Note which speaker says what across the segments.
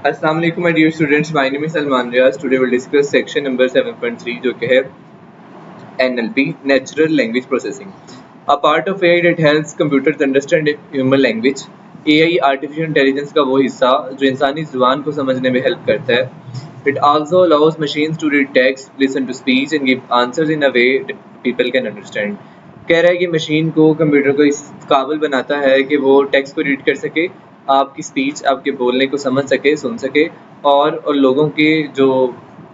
Speaker 1: Assalamu alaikum my dear students, my name is Salman Riaz. Today we'll discuss section number 7.3 जो कि है NLP, Natural Language Processing. A part of AI that helps computers understand human language. AI artificial intelligence का वो हिस्सा जो इंसानी ज़ुबान को समझने में हेल्प करता है. It also allows machines to read text, listen to speech and give answers in a way that people can understand. कह रहा है कि मशीन को कंप्यूटर को इस काबिल बनाता है कि वो टेक्स्ट को रीड कर सके, आपकी स्पीच आपके बोलने को समझ सके, सुन सके और लोगों के जो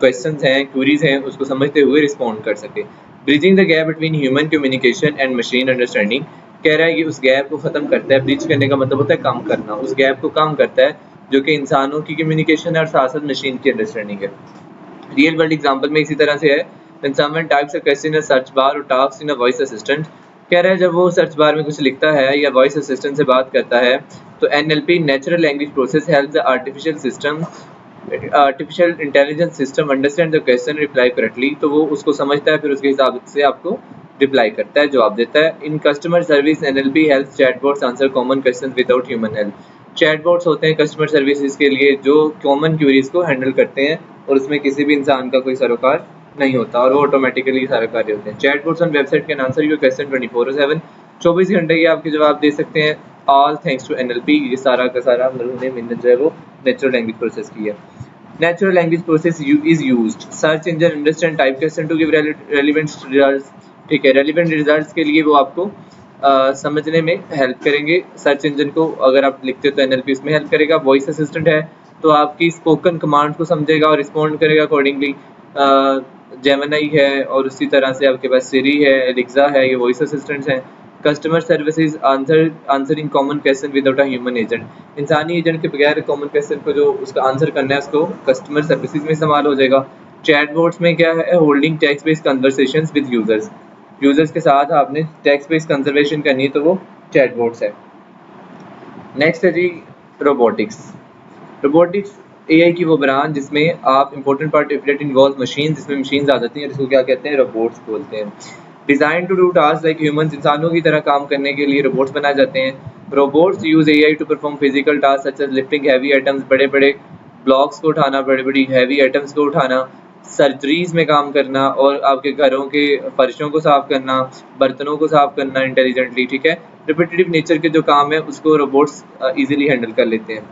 Speaker 1: क्वेश्चंस हैं, क्वेरीज हैं उसको समझते हुए रिस्पॉन्ड कर सके. Bridging the gap between human communication and machine understanding. कह रहा है कि उस गैप को ख़त्म करता है. ब्रिज करने का मतलब होता है कम करना. उस गैप को कम करता है जो कि इंसानों की कम्युनिकेशन और साथ साथ मशीन की अंडरस्टैंडिंग है. रियल वर्ल्ड एग्जांपल में इसी तरह से है. When someone types a question in a search bar or talks in a voice assistant, कह रहा है जब वो सर्च बार में कुछ लिखता है या वॉइस असिस्टेंट से बात करता है तो NLP natural language process help the artificial intelligence system understand the question reply correctly. तो वो उसको समझता है, फिर उसके हिसाब से आपको रिप्लाई करता है, जवाब देता है. In customer service NLP helps chatbots answer common questions without human help. Chatbots होते हैं कस्टमर सर्विसेज के लिए जो कॉमन क्वेरीज को हैंडल करते हैं और उसमें किसी भी इंसान का कोई सरोकार नहीं होता और वो ऑटोमेटिकली सारे कार्य होते हैं. Chatbots on website can answer your question 24/7. 24 घंटे के आपके जवाब दे सकते हैं. All thanks to NLP. ये सारा का सारा उन्होंने मेहनत जो है वो नेचुरल लैंग्वेज प्रोसेस की है. Natural language process is used. Search engine understand type question to give relevant results. ठीक है, रेलिवेंट रिजल्ट्स के लिए वो आपको समझने में हेल्प करेंगे. सर्च इंजन को अगर आप लिखते हो तो NLP उसमें हेल्प करेगा. वॉइस असिस्टेंट है तो आपकी स्पोकन कमांड को समझेगा और रिस्पॉन्ड करेगा अकॉर्डिंगली. जेमिनी है और उसी तरह से आपके पास सिरी है, एलेक्सा है, ये वॉइस असिस्टेंट्स हैं. Customer services answering common question without a human agent. इंसानी एजेंट के बगैर कॉमन क्वेश्चन को जो उसका आंसर करना है उसको कस्टमर सर्विसेज में इस्तेमाल हो जाएगा. चैटबॉट्स में क्या है, holding text based conversations with users के साथ आपने टेक्स्ट बेस्ड कंजर्वेशन करनी है तो वो चैटबॉट्स है. नेक्स्ट है जी रोबोटिक्स AI की वो ब्रांच जिसमें आप important part that involve machine, जिसमें मशीन आ जाती हैं जिसको क्या कहते हैं, रोबोट्स बोलते हैं. Design to do task like humans. इंसानों की तरह काम करने के लिए रोबोट्स बनाए जाते हैं. Robots use AI to perform physical task such as lifting heavy items. बड़े बड़े ब्लॉक्स को उठाना, बड़ी बड़ी हैवी आइटम्स को उठाना, सर्जरीज में काम करना और आपके घरों के फर्शों को साफ करना, बर्तनों को साफ करना इंटेलिजेंटली. ठीक है, रिपीटेटिव नेचर के जो काम है उसको रोबोट्स इजीली हैंडल कर लेते हैं.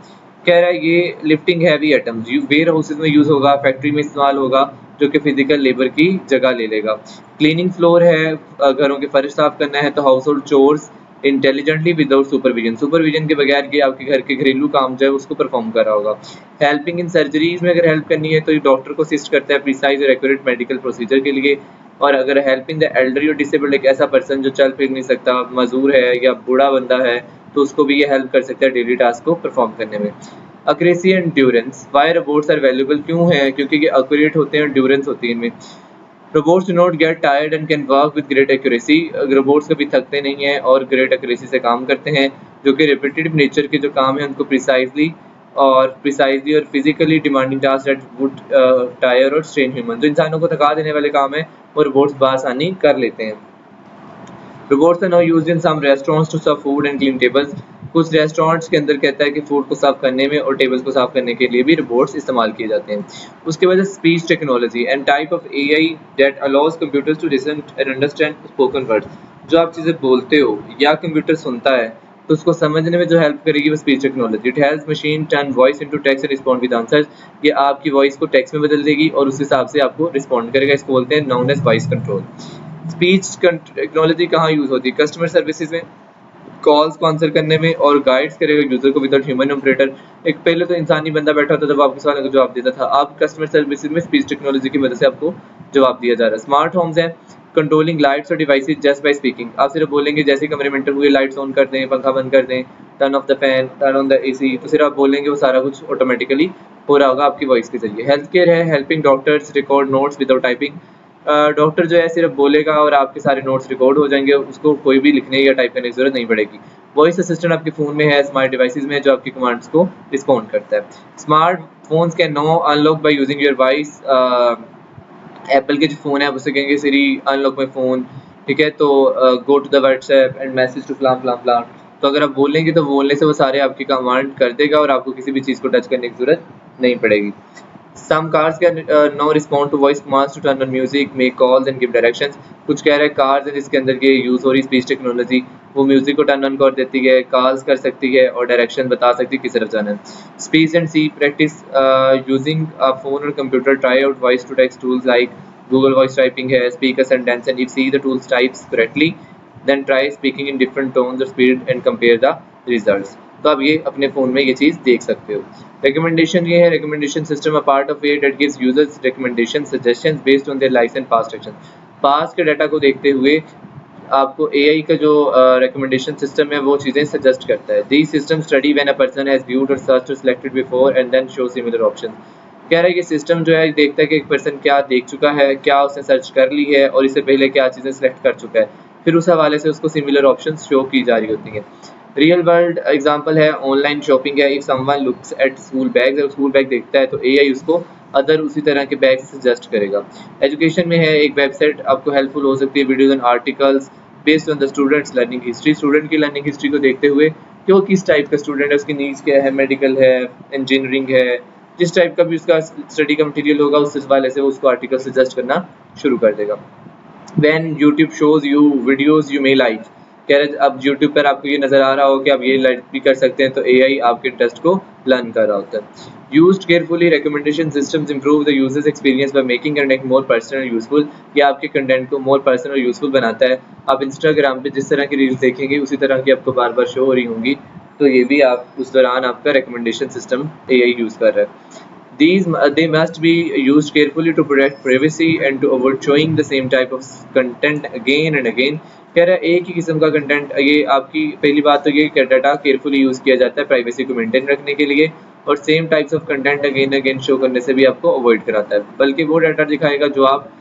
Speaker 1: कह रहा है ये lifting heavy items warehouses में यूज होगा, फैक्ट्री में इस्तेमाल होगा, जो कि फिजिकल लेबर की जगह ले लेगा. क्लीनिंग फ्लोर है, घरों के फर्श साफ करना है तो house hold chores intelligently without supervision के बगैर कि आपके घर के घरेलू काम जो है उसको परफॉर्म कर रहा होगा. हेल्पिंग इन सर्जरीज में अगर हेल्प करनी है तो ये डॉक्टर को असिस्ट करता है प्रिसाइज और एक्यूरेट मेडिकल प्रोसीजर के लिए. और अगर हेल्पिंग द एल्डरी और डिसेबल्ड, एक ऐसा पर्सन जो चल फिर नहीं सकता, मजदूर है या बूढ़ा बंदा है, तो उसको भी ये हेल्प कर सकता है डेली टास्क को परफॉर्म करने में. Accuracy and durance. Why robots are valuable. क्यों है? क्योंकि ये एक्यूरेट होते हैं और ड्यूरेंस होती है इनमें. Robots do not get tired and can work with great accuracy. Robots कभी थकते नहीं हैं और ग्रेट एक्यूरेसी से काम करते हैं, जो कि रिपीटेटिव नेचर के जो काम है उनको प्रिसाइजली और physically demanding task that would tyre और स्ट्रेन ह्यूमन. जो इंसानों को थका देने वाले काम है वो रोबोट्स बआसानी कर लेते हैं. Robots are now used in some restaurants to serve food and clean tables. कुछ रेस्टोरेंट्स के अंदर कहता है कि फूड को साफ करने में और टेबल्स को साफ करने के लिए भी रोबोट्स इस्तेमाल किए जाते हैं. उसके बाद speech technology and type of AI that allows computers to listen and understand spoken words. जो आप चीज़ें बोलते हो या कंप्यूटर सुनता है तो उसको समझने में जो हेल्प करेगी वो speech technology. It helps machine turn voice into text and respond with answers. ये आपकी वॉइस को टेक्स्ट में बदल देगी और उस हिसाब से आपको रिस्पॉन्ड करेगा. इसको बोलते हैं known as voice control. Speech technology कहाँ यूज होती है? कस्टमर सर्विसेज में, कॉल्स को आंसर करने में और गाइड्स करेगा यूजर को विदाउट ह्यूमन ऑपरेटर. एक पहले तो इंसानी बंदा बैठा होता जब आपके सवालों का जवाब देता था. अब कस्टमर सर्विसेज में स्पीच टेक्नोलॉजी की मदद से आपको जवाब दिया जा रहा है. स्मार्ट होम्स है, कंट्रोलिंग लाइट्स और डिवाइसेज जस्ट बाय स्पीकिंग. आप सिर्फ बोलेंगे जैसे कमरे में एंटर हुए लाइट्स ऑन कर दें, पंखा बंद कर दें, turn off the fan, turn on the AC, तो सिर्फ आप बोलेंगे वो सारा कुछ ऑटोमेटिकली हो रहा होगा आपकी वॉइस के जरिए. हेल्थ केयर है, helping doctors record notes without typing. Doctor जो है सिर्फ बोलेगा और आपके सारे नोट्स रिकॉर्ड हो जाएंगे, उसको कोई भी लिखने या टाइप करने की जरूरत नहीं पड़ेगी. वॉइस असिस्टेंट आपके फ़ोन में है, स्मार्ट डिवाइसेज में, जो आपकी कमांड्स को रिस्पॉन्ड करता है. Smart phones can no unlock by using your voice. Apple के जो फ़ोन है उससे कहेंगे सीरी अनलॉक माई फ़ोन. ठीक है, तो go to the WhatsApp and message to फ्लाम फ्लाम फ्लाम. तो अगर आप बोलेंगे तो बोलने से वो सारे आपकी कमांड कर देगा और आपको किसी भी चीज़ को टच करने की जरूरत नहीं पड़ेगी। Some cars can now respond to voice commands to turn on music, make calls and give directions. कुछ कह रहे हैं कार्स है जिसके अंदर ये यूज हो रही स्पीच टेक्नोलॉजी, वो म्यूजिक को टर्न ऑन कर देती है, कॉल्स कर सकती है और डायरेक्शन बता सकती है किस तरफ जाना है। Speech and see practice using a phone और computer, try out voice to text tools like Google voice typing है, speak a sentence and if see the tools types correctly then try speaking in different tones और speed and compare the results. तो आप ये अपने phone में ये चीज़ देख सकते हो। रिकमेंडेशन ये है, recommendation system a part of it that gives users recommendation suggestions based on their likes and past action. Past के डाटा को देखते हुए आपको एआई का जो रिकमेंडेशन सिस्टम है वो चीज़ें सजेस्ट करता है। These system study when a person has viewed और सर्च्ड और selected before and then show similar options. कह रहा है कि सिस्टम जो है देखता है कि एक पर्सन क्या देख चुका है, क्या उसने सर्च कर ली है और इससे पहले क्या चीज़ें सेलेक्ट कर चुका है, फिर उस हवाले से उसको सिमिलर ऑप्शंस शो की जा रही होती हैं। रियल वर्ल्ड एग्जांपल है ऑनलाइन शॉपिंग है। If someone looks at school bags, अगर स्कूल बैग देखता है तो एआई उसको अदर उसी तरह के बैग सजेस्ट करेगा। एजुकेशन में है, एक वेबसाइट आपको हेल्पफुल हो सकती है, videos and articles based on the students learning history. Student की लर्निंग हिस्ट्री को देखते हुए कि वो किस टाइप का स्टूडेंट है, उसकी नीड्स क्या है, मेडिकल है, इंजीनियरिंग है, जिस टाइप का भी उसका स्टडी का मटेरियल होगा उस हवाले से वो उसको आर्टिकल सजेस्ट करना शुरू कर देगा। When YouTube shows you videos you may like, कह रहे अब YouTube पर आपको ये नजर आ रहा हो कि आप ये लाइक भी कर सकते हैं, तो AI आपके इंटरेस्ट को लर्न कर रहा होता है। Used carefully, recommendation systems improve the user's experience by making content more personal and useful। ये आपके कंटेंट को मोर पर्सनल और यूजफुल बनाता है। आप इंस्टाग्राम पे जिस तरह की रील्स देखेंगे उसी तरह की आपको बार बार शो हो रही होंगी, तो ये भी आप उस दौरान आपका रिकमेंडेशन सिस्टम AI यूज कर रहा है। They must be used carefully to protect privacy and to avoid showing the same type of content again and again। कह रहा है एक ही किस्म का कंटेंट, ये आपकी पहली बात तो ये कि डाटा केयरफुली यूज़ किया जाता है प्राइवेसी को मेंटेन रखने के लिए, और same types of content again again show करने से भी आपको अवॉइड कराता है, बल्कि वो डाटा दिखाएगा जो आप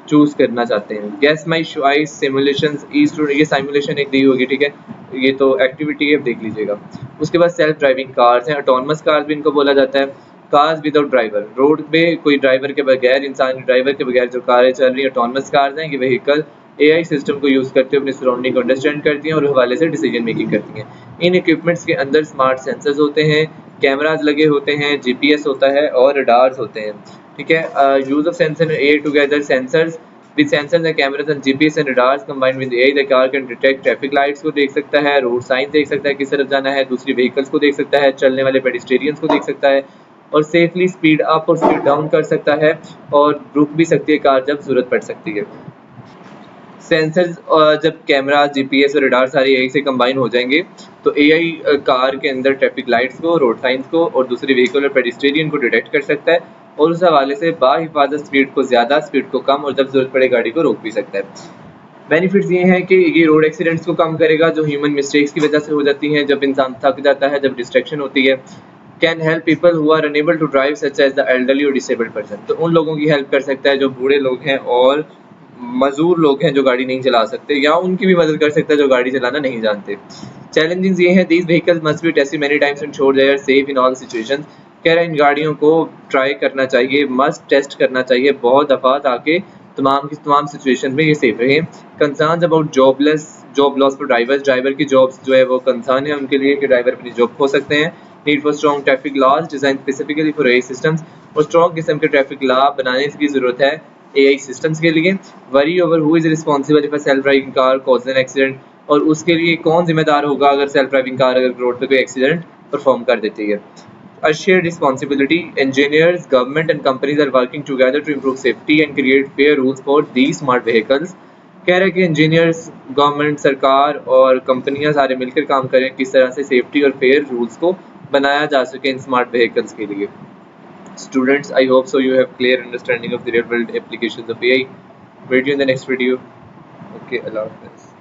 Speaker 1: चूज करना चाहते हैं। गैस माई चॉइस सिमुलेशन ये सिमुलेशन एक दी होगी, ठीक है, ये तो एक्टिविटी है, देख लीजिएगा। उसके बाद सेल्फ ड्राइविंग कार्स हैं, ऑटोनमस कार्स भी इनको बोला जाता है। कार्स विदाउट ड्राइवर, रोड पे कोई ड्राइवर के बगैर, इंसान के ड्राइवर के बगैर जो कारें चल रही है ऑटोनमस कार्स हैं। ये व्हीकल एआई सिस्टम को यूज करते हुए अपनी सराउंडिंग को अंडरस्टैंड करती हैं और हवाले से डिसीजन मेकिंग करती हैं। इन इक्विपमेंट्स के अंदर स्मार्ट सेंसर्स होते हैं, कैमराज लगे होते हैं, जीपीएस होता है और रडार्स होते हैं, ठीक है। Use of sensor AI together, sensors with sensors and cameras and GPS and radars combined with AI, the car can detect traffic lights को देख सकता है, रोड साइन देख सकता है किस तरफ जाना है, दूसरी व्हीकल्स को देख सकता है, चलने वाले पेडिस्ट्रियंस को देख सकता है और सेफली स्पीड अप और स्पीड डाउन कर सकता है और रुक भी सकती है कार जब जरूरत पड़ सकती है। सेंसर्स जब कैमरा, जीपीएस और रडार सारे एआई से कंबाइन हो जाएंगे तो एआई कार के अंदर ट्रैफिक लाइट्स को, रोड साइंस को और दूसरे व्हीकल और पेडिस्ट्रियन को डिटेक्ट कर सकता है और उस हवाले से बाहिफाजत स्पीड को ज़्यादा, स्पीड को कम और जब जरूरत पड़े गाड़ी को रोक भी सकता है। बेनिफिट्स ये हैं कि ये रोड एक्सीडेंट्स को कम करेगा जो ह्यूमन मिस्टेक्स की वजह से हो जाती हैं, जब इंसान थक जाता है, जब डिस्ट्रैक्शन होती है। Can help people who are unable to drive such as the elderly और डिसेबल्ड पर्सन, तो उन लोगों की हेल्प कर सकता है जो बूढ़े लोग हैं और मजदूर लोग हैं जो गाड़ी नहीं चला सकते, या उनकी भी मदद कर सकता है जो गाड़ी चलाना नहीं जानते। चैलेंजेस ये हैं, these vehicles must be tested many times and sure they are safe in all situations. कह रहे हैं इन गाड़ियों को ट्राई करना चाहिए, मस्ट टेस्ट करना चाहिए बहुत दफ़ा, ताकि तमाम की तमाम सिचुएशन में ये सेफ रहे। Concerns about job loss for drivers, driver की जॉब्स जो है वो कंसर्न है उनके लिए कि ड्राइवर अपनी जॉब खो सकते हैं। Need for strong traffic laws design specifically for AI systems, और स्ट्रॉन्ग किस्म के ट्रैफिक लॉ बनाने की जरूरत है एआई सिस्टम्स के लिए। Worry over who is responsible if a self driving car causes an accident, और उसके लिए कौन जिम्मेदार होगा अगर सेल्फ ड्राइविंग कार अगर रोड पे कोई एक्सीडेंट परफॉर्म कर देती है। A shared responsibility, engineers, government and companies are working together to improve safety and create fair rules for these smart vehicles। कह रहे हैं कि इंजीनियर्स, गवर्नमेंट, सरकार और कंपनियां सारे मिलकर काम करें किस तरह से सेफ्टी और फेयर रूल्स को बनाया जा सके इन स्मार्ट व्हीकल्स के लिए। Students, I hope so you have clear understanding of the real world applications of AI. Meet you in the next video. Okay, Allah Hafiz.